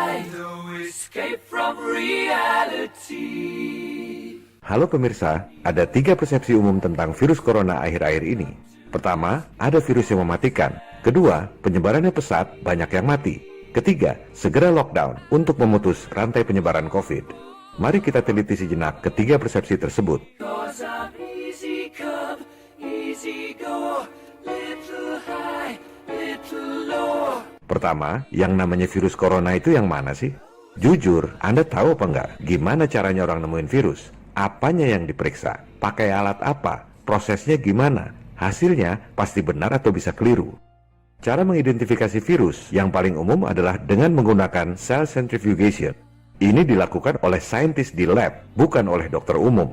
No escape from reality. Halo pemirsa, ada 3 persepsi umum tentang virus corona akhir-akhir ini. Pertama, ada virus yang mematikan. Kedua, penyebarannya pesat, banyak yang mati. Ketiga, segera lockdown untuk memutus rantai penyebaran COVID. Mari kita teliti sejenak ketiga persepsi tersebut. Cause I'm easy come, easy go, little high, little low. Pertama, yang namanya virus corona itu yang mana sih? Jujur, Anda tahu apa enggak? Gimana caranya orang nemuin virus? Apanya yang diperiksa? Pakai alat apa? Prosesnya gimana? Hasilnya pasti benar atau bisa keliru. Cara mengidentifikasi virus yang paling umum adalah dengan menggunakan cell centrifugation. Ini dilakukan oleh saintis di lab, bukan oleh dokter umum.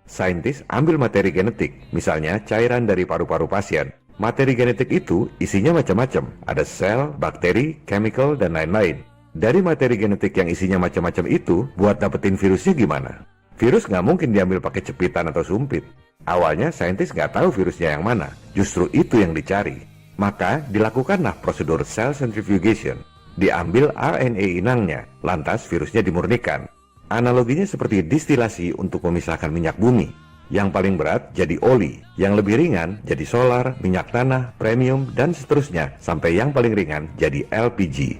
Saintis ambil materi genetik, misalnya cairan dari paru-paru pasien. Materi genetik itu isinya macam-macam, ada sel, bakteri, chemical, dan lain-lain. Dari materi genetik yang isinya macam-macam itu, buat dapetin virusnya gimana? Virus nggak mungkin diambil pakai cepitan atau sumpit. Awalnya saintis nggak tahu virusnya yang mana, justru itu yang dicari. Maka dilakukanlah prosedur cell centrifugation. Diambil RNA inangnya, lantas virusnya dimurnikan. Analoginya seperti distilasi untuk memisahkan minyak bumi. Yang paling berat jadi oli, yang lebih ringan jadi solar, minyak tanah, premium, dan seterusnya, sampai yang paling ringan jadi LPG.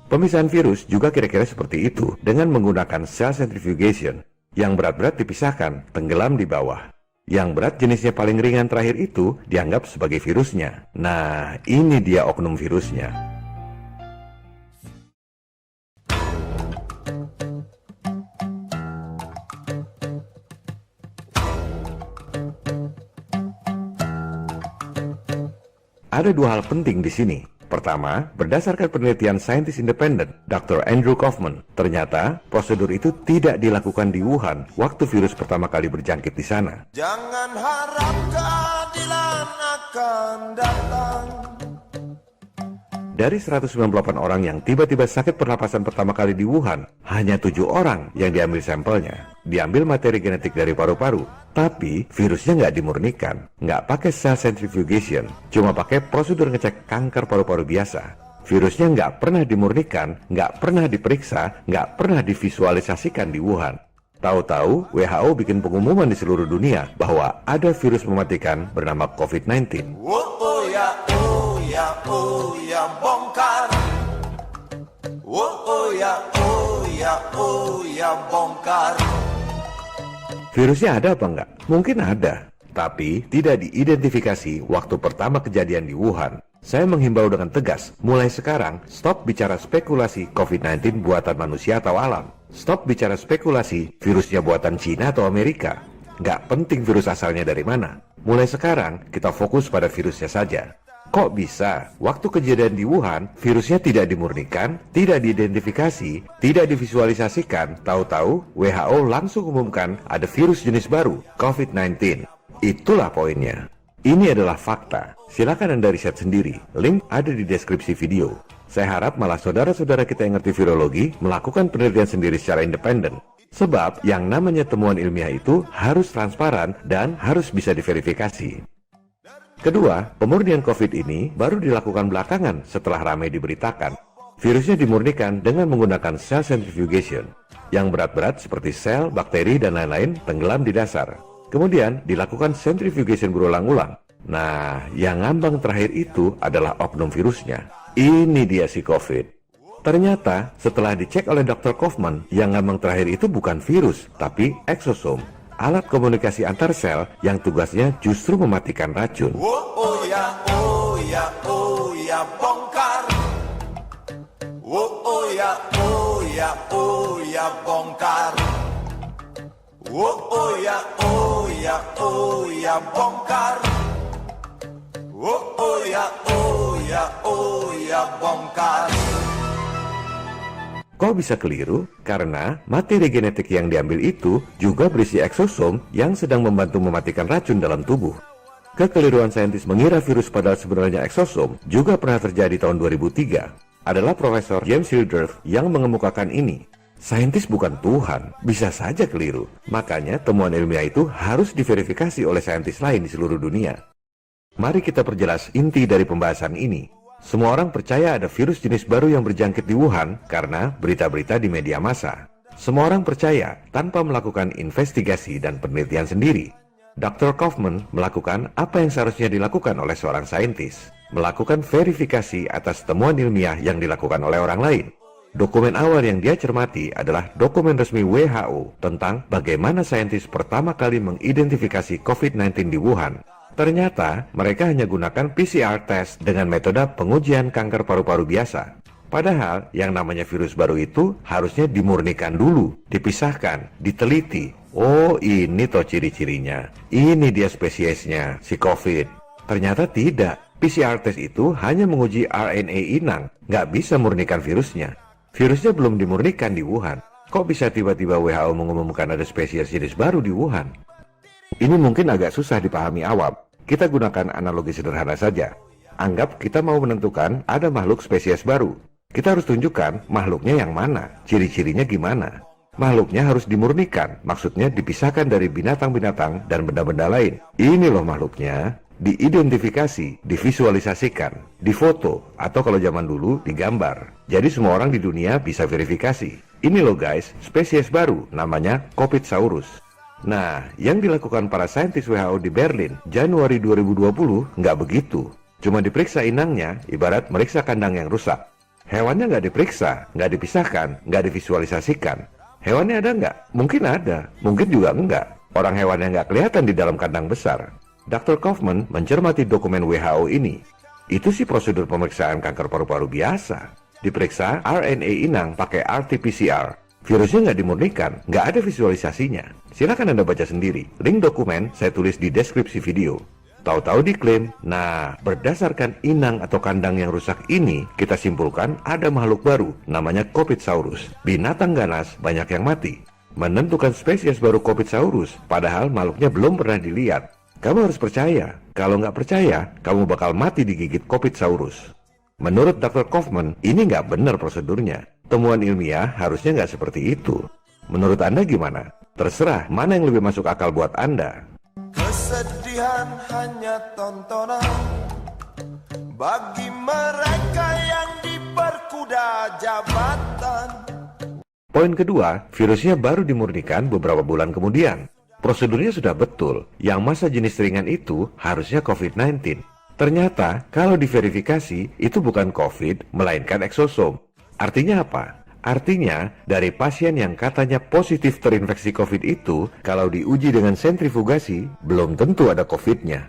Pemisahan virus juga kira-kira seperti itu dengan menggunakan cell centrifugation. Yang berat-berat dipisahkan, tenggelam di bawah. Yang berat jenisnya paling ringan terakhir itu dianggap sebagai virusnya. Nah, ini dia oknum virusnya. Ada 2 hal penting di sini. Pertama, berdasarkan penelitian saintis independen, Dr. Andrew Kaufman, ternyata prosedur itu tidak dilakukan di Wuhan waktu virus pertama kali berjangkit di sana. Jangan harap keadilan akan datang. Dari 198 orang yang tiba-tiba sakit pernapasan pertama kali di Wuhan, hanya 7 orang yang diambil sampelnya. Diambil materi genetik dari paru-paru, tapi virusnya nggak dimurnikan, nggak pakai cell centrifugation, cuma pakai prosedur ngecek kanker paru-paru biasa. Virusnya nggak pernah dimurnikan, nggak pernah diperiksa, nggak pernah divisualisasikan di Wuhan. Tahu-tahu WHO bikin pengumuman di seluruh dunia bahwa ada virus mematikan bernama COVID-19. Oh ya, oh ya, oh ya, bongkar. Oh ya, oh ya, oh ya, bongkar. Virusnya ada apa enggak? Mungkin ada, tapi tidak diidentifikasi waktu pertama kejadian di Wuhan. Saya menghimbau dengan tegas, mulai sekarang stop bicara spekulasi COVID-19 buatan manusia atau alam. Stop bicara spekulasi virusnya buatan Cina atau Amerika. Nggak penting virus asalnya dari mana. Mulai sekarang kita fokus pada virusnya saja. Kok bisa? Waktu kejadian di Wuhan, virusnya tidak dimurnikan, tidak diidentifikasi, tidak divisualisasikan, tahu-tahu WHO langsung umumkan ada virus jenis baru, COVID-19. Itulah poinnya. Ini adalah fakta. Silakan Anda riset sendiri. Link ada di deskripsi video. Saya harap malah saudara-saudara kita yang ngerti virologi melakukan penelitian sendiri secara independen. Sebab yang namanya temuan ilmiah itu harus transparan dan harus bisa diverifikasi. Kedua, pemurnian COVID ini baru dilakukan belakangan setelah ramai diberitakan. Virusnya dimurnikan dengan menggunakan cell centrifugation. Yang berat-berat seperti sel, bakteri, dan lain-lain tenggelam di dasar. Kemudian dilakukan centrifugation berulang-ulang. Nah, yang ngambang terakhir itu adalah oknum virusnya. Ini dia si COVID. Ternyata setelah dicek oleh Dr. Kaufman, yang ngambang terakhir itu bukan virus, tapi exosome. Alat komunikasi antar sel yang tugasnya justru mematikan racun. Oh ya, oh ya, oh ya, bongkar. Oh ya, oh ya, oh ya, bongkar. Oh ya, oh ya, oh ya, bongkar. Oh ya, oh ya, oh ya, bongkar. Kok bisa keliru? Karena materi genetik yang diambil itu juga berisi eksosom yang sedang membantu mematikan racun dalam tubuh. Kekeliruan saintis mengira virus padahal sebenarnya eksosom juga pernah terjadi tahun 2003. Adalah Profesor James Hildreth yang mengemukakan ini. Saintis bukan Tuhan, bisa saja keliru. Makanya temuan ilmiah itu harus diverifikasi oleh saintis lain di seluruh dunia. Mari kita perjelas inti dari pembahasan ini. Semua orang percaya ada virus jenis baru yang berjangkit di Wuhan karena berita-berita di media massa. Semua orang percaya tanpa melakukan investigasi dan penelitian sendiri. Dr. Kaufman melakukan apa yang seharusnya dilakukan oleh seorang saintis, melakukan verifikasi atas temuan ilmiah yang dilakukan oleh orang lain. Dokumen awal yang dia cermati adalah dokumen resmi WHO tentang bagaimana saintis pertama kali mengidentifikasi COVID-19 di Wuhan. Ternyata mereka hanya gunakan PCR test dengan metode pengujian kanker paru-paru biasa. Padahal yang namanya virus baru itu harusnya dimurnikan dulu, dipisahkan, diteliti. Oh, ini toh ciri-cirinya. Ini dia spesiesnya, si COVID. Ternyata tidak. PCR test itu hanya menguji RNA inang, nggak bisa murnikan virusnya. Virusnya belum dimurnikan di Wuhan. Kok bisa tiba-tiba WHO mengumumkan ada spesies jenis baru di Wuhan? Ini mungkin agak susah dipahami awam. Kita gunakan analogi sederhana saja. Anggap kita mau menentukan ada makhluk spesies baru. Kita harus tunjukkan makhluknya yang mana, ciri-cirinya gimana. Makhluknya harus dimurnikan, maksudnya dipisahkan dari binatang-binatang dan benda-benda lain. Ini loh makhluknya, diidentifikasi, divisualisasikan, difoto, atau kalau zaman dulu digambar. Jadi semua orang di dunia bisa verifikasi. Ini loh guys, spesies baru, namanya Kopitsaurus. Nah, yang dilakukan para saintis WHO di Berlin Januari 2020 nggak begitu. Cuma diperiksa inangnya, ibarat meriksa kandang yang rusak. Hewannya nggak diperiksa, nggak dipisahkan, nggak divisualisasikan. Hewannya ada nggak? Mungkin ada, mungkin juga enggak. Orang hewannya nggak kelihatan di dalam kandang besar. Dr. Kaufman mencermati dokumen WHO ini. Itu sih prosedur pemeriksaan kanker paru-paru biasa. Diperiksa RNA inang pakai RT-PCR. Virusnya nggak dimurnikan, nggak ada visualisasinya. Silakan Anda baca sendiri. Link dokumen saya tulis di deskripsi video. Tahu-tahu diklaim, nah berdasarkan inang atau kandang yang rusak ini, kita simpulkan ada makhluk baru, namanya Kopitsaurus. Binatang ganas banyak yang mati. Menentukan spesies baru Kopitsaurus, padahal makhluknya belum pernah dilihat. Kamu harus percaya, kalau nggak percaya, kamu bakal mati digigit Kopitsaurus. Menurut Dr. Kaufman, ini nggak benar prosedurnya. Temuan ilmiah harusnya nggak seperti itu. Menurut Anda gimana? Terserah mana yang lebih masuk akal buat Anda. Kesedihan hanya tontonan bagi mereka yang diperkuda jabatan. Poin kedua, virusnya baru dimurnikan beberapa bulan kemudian. Prosedurnya sudah betul, yang masa jenis ringan itu harusnya COVID-19. Ternyata, kalau diverifikasi, itu bukan COVID, melainkan eksosom. Artinya apa? Artinya, dari pasien yang katanya positif terinfeksi COVID itu, kalau diuji dengan sentrifugasi, belum tentu ada COVID-nya.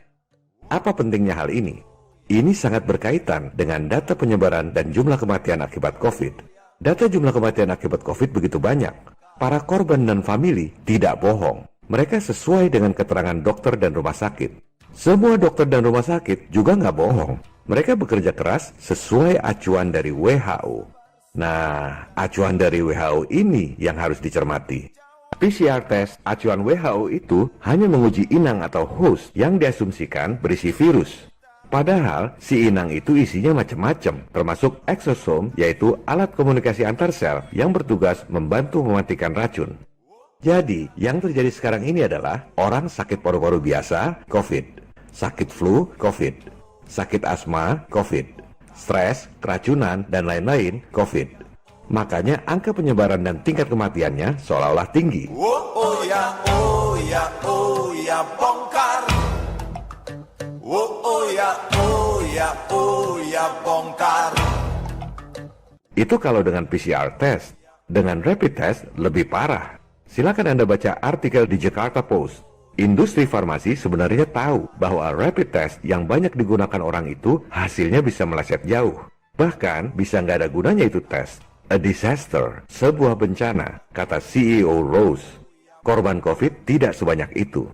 Apa pentingnya hal ini? Ini sangat berkaitan dengan data penyebaran dan jumlah kematian akibat COVID. Data jumlah kematian akibat COVID begitu banyak. Para korban dan famili tidak bohong. Mereka sesuai dengan keterangan dokter dan rumah sakit. Semua dokter dan rumah sakit juga nggak bohong. Mereka bekerja keras sesuai acuan dari WHO. Nah, acuan dari WHO ini yang harus dicermati. PCR test acuan WHO itu hanya menguji inang atau host yang diasumsikan berisi virus. Padahal si inang itu isinya macam-macam, termasuk eksosom, yaitu alat komunikasi antar sel yang bertugas membantu mematikan racun. Jadi, yang terjadi sekarang ini adalah orang sakit paru-paru biasa, COVID. Sakit flu, COVID. Sakit asma, COVID. Stres, keracunan, dan lain-lain, COVID. Makanya angka penyebaran dan tingkat kematiannya seolah-olah tinggi. Oh ya, oh ya, oh ya, bongkar. Oh ya, oh ya, oh ya, bongkar. Itu kalau dengan PCR test. Dengan rapid test lebih parah. Silakan Anda baca artikel di Jakarta Post. Industri farmasi sebenarnya tahu bahwa rapid test yang banyak digunakan orang itu hasilnya bisa meleset jauh. Bahkan bisa nggak ada gunanya itu tes. A disaster, sebuah bencana, kata CEO Rose. Korban COVID tidak sebanyak itu.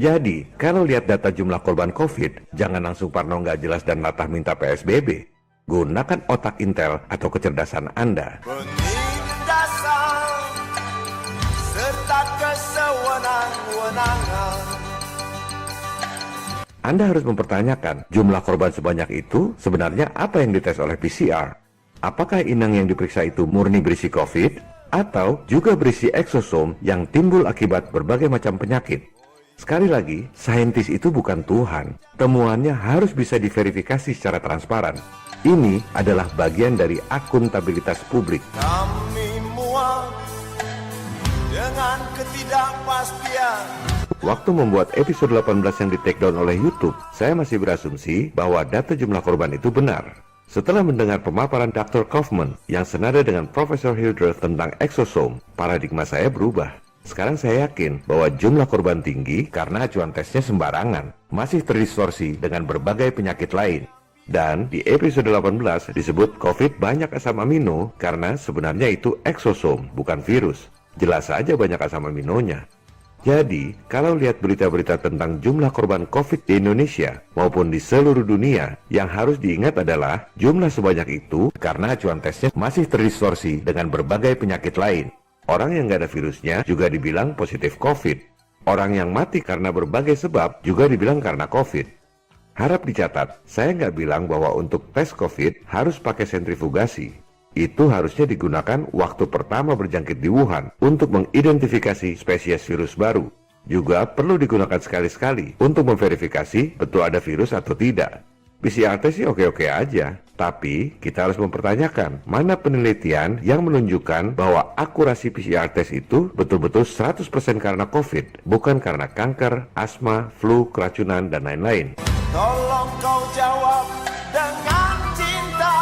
Jadi, kalau lihat data jumlah korban COVID, jangan langsung parno nggak jelas dan latah minta PSBB. Gunakan otak intel atau kecerdasan Anda. Penindasan serta kesewenang-wenangan. Anda harus mempertanyakan jumlah korban sebanyak itu sebenarnya apa yang dites oleh PCR. Apakah inang yang diperiksa itu murni berisi COVID atau juga berisi eksosom yang timbul akibat berbagai macam penyakit? Sekali lagi, saintis itu bukan Tuhan. Temuannya harus bisa diverifikasi secara transparan. Ini adalah bagian dari akuntabilitas publik. Kami muak dengan ketidakpastian. Waktu membuat episode 18 yang di-take down oleh YouTube, saya masih berasumsi bahwa data jumlah korban itu benar. Setelah mendengar pemaparan Dr. Kaufman yang senada dengan Profesor Hildreth tentang exosome, paradigma saya berubah. Sekarang saya yakin bahwa jumlah korban tinggi karena acuan tesnya sembarangan, masih terdistorsi dengan berbagai penyakit lain. Dan di episode 18 disebut COVID banyak asam amino karena sebenarnya itu exosome, bukan virus. Jelas saja banyak asam aminonya. Jadi, kalau lihat berita-berita tentang jumlah korban COVID di Indonesia maupun di seluruh dunia, yang harus diingat adalah jumlah sebanyak itu karena acuan tesnya masih terdistorsi dengan berbagai penyakit lain. Orang yang nggak ada virusnya juga dibilang positif COVID. Orang yang mati karena berbagai sebab juga dibilang karena COVID. Harap dicatat, saya nggak bilang bahwa untuk tes COVID harus pakai sentrifugasi. Itu harusnya digunakan waktu pertama berjangkit di Wuhan untuk mengidentifikasi spesies virus baru. Juga perlu digunakan sekali-sekali untuk memverifikasi betul ada virus atau tidak. PCR test sih oke-oke aja, tapi kita harus mempertanyakan mana penelitian yang menunjukkan bahwa akurasi PCR test itu betul-betul 100% karena COVID, bukan karena kanker, asma, flu, keracunan, dan lain-lain. Tolong kau jawab dengan cinta.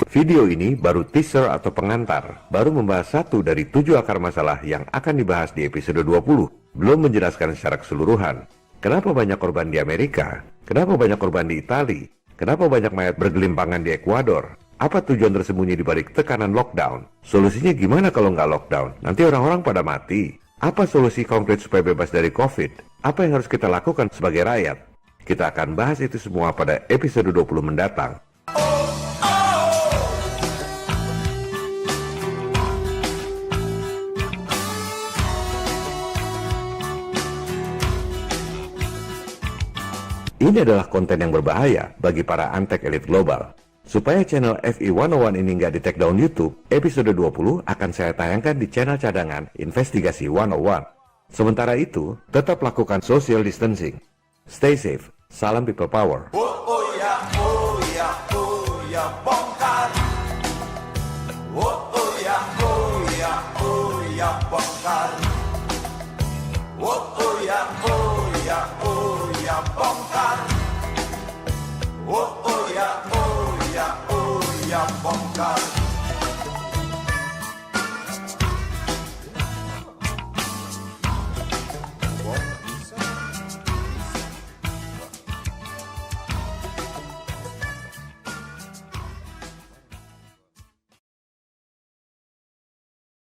Video ini baru teaser atau pengantar, baru membahas 1 dari 7 akar masalah yang akan dibahas di episode 20, belum menjelaskan secara keseluruhan. Kenapa banyak korban di Amerika? Kenapa banyak korban di Italia? Kenapa banyak mayat bergelimpangan di Ekuador? Apa tujuan tersembunyi di balik tekanan lockdown? Solusinya gimana kalau nggak lockdown? Nanti orang-orang pada mati. Apa solusi konkret supaya bebas dari COVID? Apa yang harus kita lakukan sebagai rakyat? Kita akan bahas itu semua pada episode 20 mendatang. Ini adalah konten yang berbahaya bagi para antek elit global. Supaya channel FI 101 ini nggak di-take down YouTube, episode 20 akan saya tayangkan di channel cadangan Investigasi 101. Sementara itu, tetap lakukan social distancing. Stay safe. Salam people power. Oh ya, oh ya, oh ya, bongkar. Oh ya, oh ya, oh ya, bongkar. Oh ya, oh ya, oh ya, bongkar. Oh ya, oh ya, oh ya, bongkar.